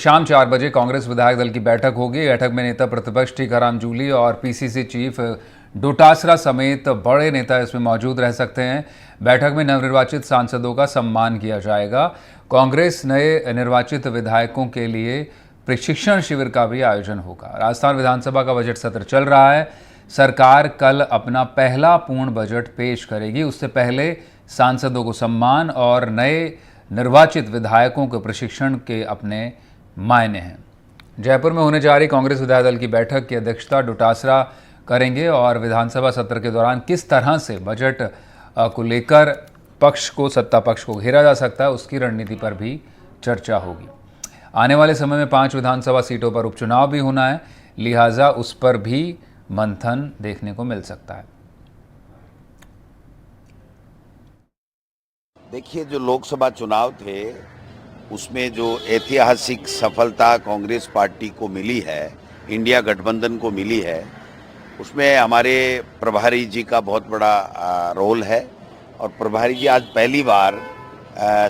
शाम 4 बजे कांग्रेस विधायक दल की बैठक होगी। बैठक में नेता प्रतिपक्ष टीकाराम जूली और पीसीसी चीफ डोटासरा समेत बड़े नेता इसमें मौजूद रह सकते हैं। बैठक में नवनिर्वाचित सांसदों का सम्मान किया जाएगा। कांग्रेस नए निर्वाचित विधायकों के लिए प्रशिक्षण शिविर का भी आयोजन होगा। राजस्थान विधानसभा का बजट सत्र चल रहा है। सरकार कल अपना पहला पूर्ण बजट पेश करेगी। उससे पहले सांसदों को सम्मान और नए निर्वाचित विधायकों के प्रशिक्षण के अपने मायने हैं। जयपुर में होने जा रही कांग्रेस विधायक दल की बैठक की अध्यक्षता डोटासरा करेंगे और विधानसभा सत्र के दौरान किस तरह से बजट को लेकर सत्ता पक्ष को घेरा जा सकता है, उसकी रणनीति पर भी चर्चा होगी। आने वाले समय में 5 विधानसभा सीटों पर उपचुनाव भी होना है, लिहाजा उस पर भी मंथन देखने को मिल सकता है। देखिए, जो लोकसभा चुनाव थे उसमें जो ऐतिहासिक सफलता कांग्रेस पार्टी को मिली है, इंडिया गठबंधन को मिली है, उसमें हमारे प्रभारी जी का बहुत बड़ा रोल है। और प्रभारी जी आज पहली बार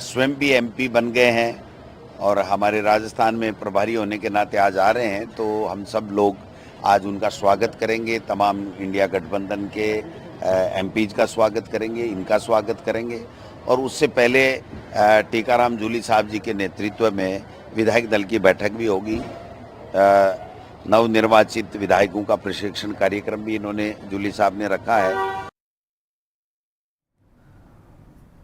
स्वयं भी एमपी बन गए हैं और हमारे राजस्थान में प्रभारी होने के नाते आज आ रहे हैं। तो हम सब लोग आज उनका स्वागत करेंगे, तमाम इंडिया गठबंधन के एमपीज का स्वागत करेंगे, इनका स्वागत करेंगे। और उससे पहले टीकाराम जूली साहब जी के नेतृत्व में विधायक दल की बैठक भी होगी। नवनिर्वाचित विधायकों का प्रशिक्षण कार्यक्रम भी इन्होंने जूली साहब ने रखा है।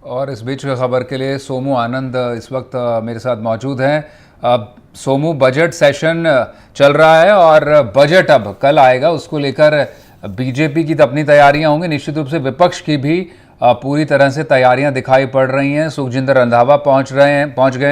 और इस बीच खबर के लिए सोमू आनंद इस वक्त मेरे साथ मौजूद हैं। सोमू, बजट सेशन चल रहा है और बजट अब कल आएगा, उसको लेकर बीजेपी की तो अपनी तैयारियां होंगी, निश्चित रूप से विपक्ष की भी पूरी तरह से तैयारियां दिखाई पड़ रही हैं। सुखजिंदर रंधावा पहुंच गए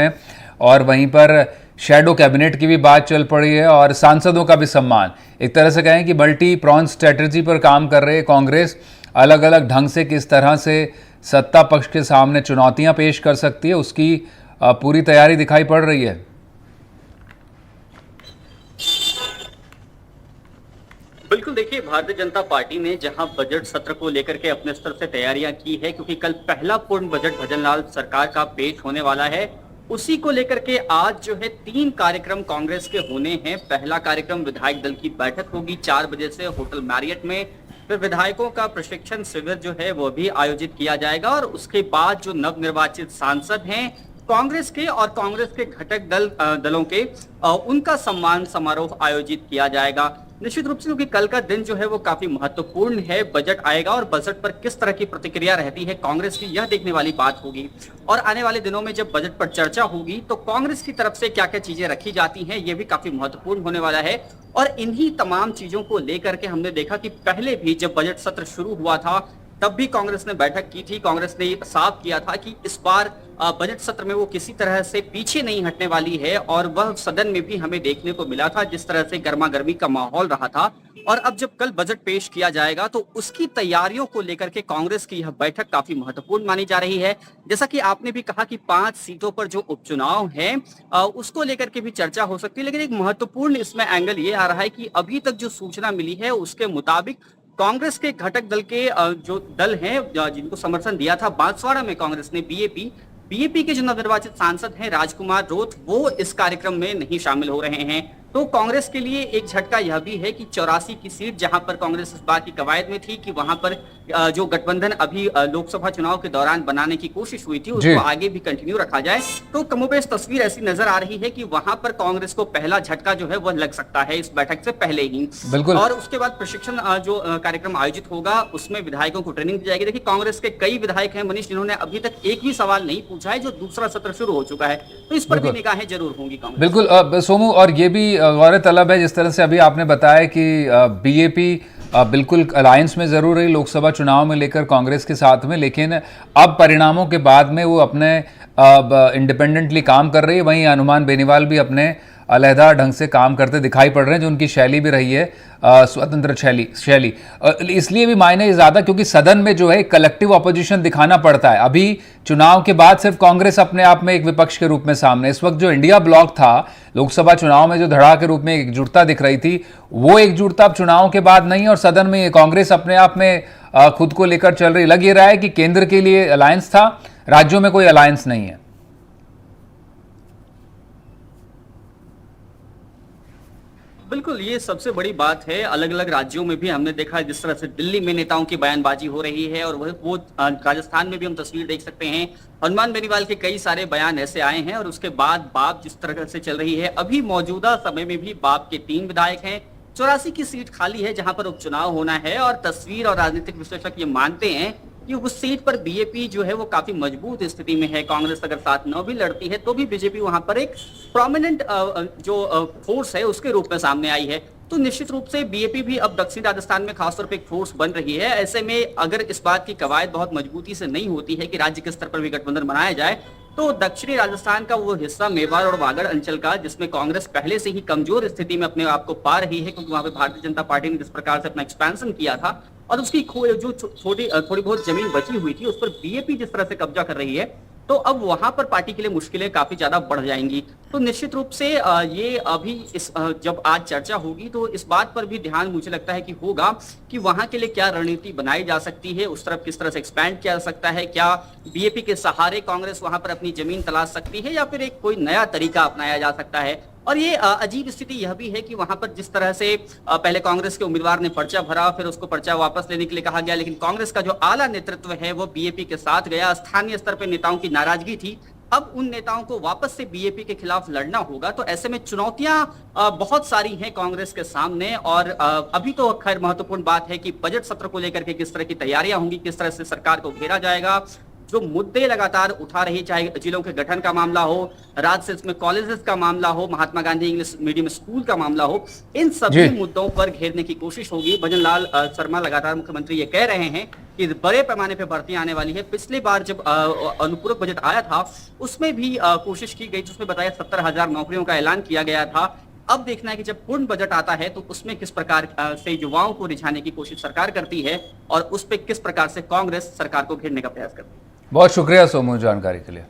हैं और वहीं पर शैडो कैबिनेट की भी बात चल पड़ी है और सांसदों का भी सम्मान। एक तरह से कहें कि मल्टी प्रॉन स्ट्रेटजी पर काम कर रहे कांग्रेस अलग अलग ढंग से किस तरह से सत्ता पक्ष के सामने चुनौतियां पेश कर सकती है, उसकी पूरी तैयारी दिखाई पड़ रही है। बिल्कुल, देखिए, भारतीय जनता पार्टी ने जहां बजट सत्र को लेकर के अपने स्तर से तैयारियां की है, क्योंकि कल पहला पूर्ण बजट भजनलाल सरकार का पेश होने वाला है, उसी को लेकर के आज जो है 3 कार्यक्रम कांग्रेस के होने हैं। पहला कार्यक्रम विधायक दल की बैठक होगी 4 बजे से होटल मैरियट में। फिर विधायकों का प्रशिक्षण शिविर जो है वो भी आयोजित किया जाएगा और उसके बाद जो नवनिर्वाचित सांसद हैं कांग्रेस के और कांग्रेस के घटक दलों के, उनका सम्मान समारोह आयोजित किया जाएगा। निश्चित रूप से क्योंकि कल का दिन जो है वो काफी महत्वपूर्ण है, बजट आएगा और बजट पर किस तरह की प्रतिक्रिया रहती है कांग्रेस की, यह देखने वाली बात होगी। और आने वाले दिनों में जब बजट पर चर्चा होगी तो कांग्रेस की तरफ से क्या क्या चीजें रखी जाती हैं, यह भी काफी महत्वपूर्ण होने वाला है। और इन्हीं तमाम चीजों को लेकर के हमने देखा कि पहले भी जब बजट सत्र शुरू हुआ था तब भी कांग्रेस ने बैठक की थी। कांग्रेस ने साफ किया था कि इस बार बजट सत्र में वो किसी तरह से पीछे नहीं हटने वाली है और वह सदन में भी हमें देखने को मिला था जिस तरह से गर्मा गर्मी का माहौल रहा था। और अब जब कल बजट पेश किया जाएगा तो उसकी तैयारियों को लेकर के कांग्रेस की यह बैठक काफी महत्वपूर्ण मानी जा रही है। जैसा कि आपने भी कहा कि 5 सीटों पर जो उपचुनाव है उसको लेकर के भी चर्चा हो सकती है, लेकिन एक महत्वपूर्ण इसमें एंगल ये आ रहा है कि अभी तक जो सूचना मिली है उसके मुताबिक कांग्रेस के घटक दल के जो दल हैं जिनको समर्थन दिया था बांसवाड़ा में कांग्रेस ने, बीएपी के जो नवनिर्वाचित सांसद हैं राजकुमार रोथ, वो इस कार्यक्रम में नहीं शामिल हो रहे हैं। तो कांग्रेस के लिए एक झटका यह भी है कि 84 की सीट जहां पर कांग्रेस इस बार की कवायद में थी कि वहां पर जो गठबंधन अभी लोकसभा चुनाव के दौरान बनाने की कोशिश हुई थी उसको आगे भी कंटिन्यू रखा जाए। तो कमोबेश तस्वीर ऐसी नजर आ रही है कि वहां पर कांग्रेस को पहला झटका जो है वह लग सकता है इस बैठक से पहले ही। और उसके बाद प्रशिक्षण जो कार्यक्रम आयोजित होगा उसमें विधायकों को ट्रेनिंग दी जाएगी। देखिए, कांग्रेस के कई विधायक हैं मनीष जिन्होंने अभी तक एक भी सवाल नहीं पूछा है, जो दूसरा सत्र शुरू हो चुका है, तो इस पर भी निगाहें जरूर होंगी कांग्रेस। बिल्कुल सोमू, और ये भी गौर तलब है जिस तरह से अभी आपने बताया कि बीएपी बिल्कुल अलायंस में जरूर रही लोकसभा चुनाव में लेकर कांग्रेस के साथ में, लेकिन अब परिणामों के बाद में वो अपने इंडिपेंडेंटली काम कर रही है। वहीं हनुमान बेनीवाल भी अपने अलहदा ढंग से काम करते दिखाई पड़ रहे हैं, जो उनकी शैली भी रही है स्वतंत्र शैली। इसलिए भी मायने ज़्यादा क्योंकि सदन में जो है कलेक्टिव ऑपोजिशन दिखाना पड़ता है। अभी चुनाव के बाद सिर्फ कांग्रेस अपने आप में एक विपक्ष के रूप में सामने, इस वक्त जो इंडिया ब्लॉक था लोकसभा चुनाव में जो धड़ा के रूप में एकजुटता दिख रही थी, वो एकजुटता अब चुनाव के बाद नहीं, और सदन में कांग्रेस अपने आप में खुद को लेकर चल रही। लग ये रहा है कि केंद्र के लिए अलायंस था, राज्यों में कोई अलायंस नहीं है। बिल्कुल, ये सबसे बड़ी बात है। अलग-अलग राज्यों में भी हमने देखा है जिस तरह से दिल्ली में नेताओं की बयानबाजी हो रही है और वो राजस्थान में भी हम तस्वीर देख सकते हैं। हनुमान बेनीवाल के कई सारे बयान ऐसे आए हैं और उसके बाद बाप जिस तरह से चल रही है, अभी मौजूदा समय में भी बाप के 3 विधायक हैं। 84 की सीट खाली है जहां पर उपचुनाव होना है और तस्वीर और राजनीतिक विश्लेषक ये मानते हैं कि उस सीट पर बीएपी जो है वो काफी मजबूत स्थिति में है। कांग्रेस अगर 7-9 भी लड़ती है तो भी बीजेपी वहां पर एक प्रोमिनेंट जो फोर्स है उसके रूप में सामने आई है। तो निश्चित रूप से बीएपी भी अब दक्षिण राजस्थान में खासतौर पर एक फोर्स बन रही है। ऐसे में अगर इस बात की कवायद बहुत मजबूती से नहीं होती है कि राज्य के स्तर पर भी गठबंधन बनाया जाए, तो दक्षिणी राजस्थान का वो हिस्सा मेवाड़ और वागड़ अंचल का, जिसमें कांग्रेस पहले से ही कमजोर स्थिति में अपने आप को पा रही है, क्योंकि वहां पे भारतीय जनता पार्टी ने जिस प्रकार से अपना एक्सपेंशन किया था और उसकी जो थोड़ी बहुत जमीन बची हुई थी उस पर बीएपी जिस तरह से कब्जा कर रही है, तो अब वहां पर पार्टी के लिए मुश्किलें काफी ज्यादा बढ़ जाएंगी। तो निश्चित रूप से ये अभी जब आज चर्चा होगी तो इस बात पर भी ध्यान मुझे लगता है कि होगा कि वहां के लिए क्या रणनीति बनाई जा सकती है, उस तरफ किस तरह से एक्सपैंड किया जा सकता है, क्या बीएपी के सहारे कांग्रेस वहां पर अपनी जमीन तलाश सकती है या फिर एक कोई नया तरीका अपनाया जा सकता है। और ये अजीब स्थिति यह भी है कि वहां पर जिस तरह से पहले कांग्रेस के उम्मीदवार ने पर्चा भरा, फिर उसको पर्चा वापस लेने के लिए कहा गया, लेकिन कांग्रेस का जो आला नेतृत्व है वो बीएपी के साथ गया। स्थानीय स्तर पर नेताओं की नाराजगी थी, अब उन नेताओं को वापस से बीएपी के खिलाफ लड़ना होगा। तो ऐसे में चुनौतियां बहुत सारी हैं कांग्रेस के सामने। और अभी तो खैर महत्वपूर्ण बात है कि बजट सत्र को लेकर के किस तरह की तैयारियां होंगी, किस तरह से सरकार को घेरा जाएगा। जो मुद्दे लगातार उठा रही, चाहे जिलों के गठन का मामला हो, राज्य में कॉलेजेस का मामला हो, Mahatma Gandhi English medium school का मामला हो, इन सभी मुद्दों पर घेरने की कोशिश होगी। भजन लाल शर्मा लगातार मुख्यमंत्री ये कह रहे हैं कि बड़े पैमाने पर भर्ती आने वाली है। पिछली बार जब अनुपूरक बजट आया था उसमें भी कोशिश की गई, जिसमें बताया 70,000 नौकरियों का ऐलान किया गया था। अब देखना है कि जब पूर्ण बजट आता है तो उसमें किस प्रकार से युवाओं को रिझाने की कोशिश सरकार करती है और उस पर किस प्रकार से कांग्रेस सरकार को घेरने का प्रयास करती है। बहुत शुक्रिया सोमू जानकारी के लिए।